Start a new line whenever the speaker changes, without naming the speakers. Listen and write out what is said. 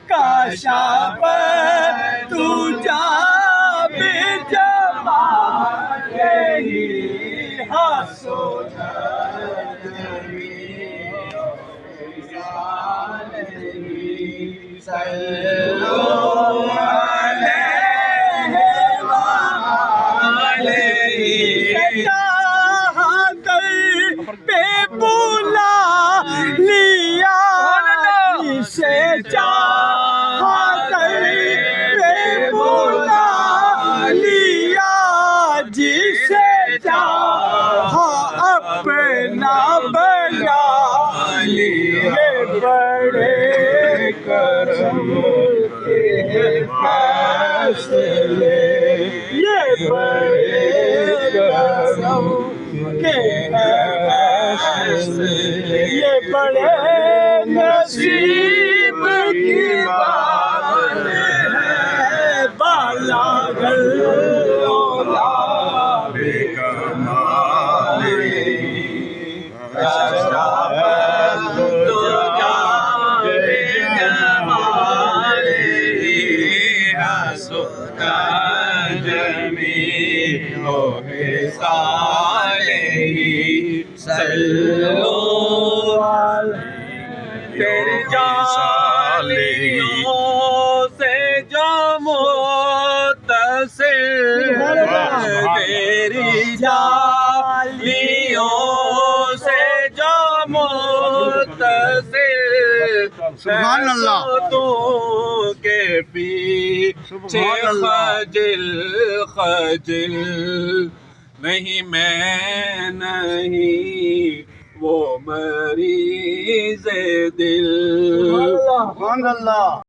کاشاف تجا بجمال ہی حسن صلو علیہ چاہا کر پہ بلا لیا جسے چاہا کر پہ بلا لیا جسے چاہا اپنا بنا لیا بڑے کرم کے فیصلے یہ بڑے کرم کے فیصلے یہ بڑے نصیب کی بات ہے بالا گل اولاد کمال تیری جالیوں سے جو متصل تیری جالیوں سے جو متصل
سبحان اللہ
تو کے پیچھے خجل خجل نہیں میں نہیں وہ مریض دل
سبحان اللہ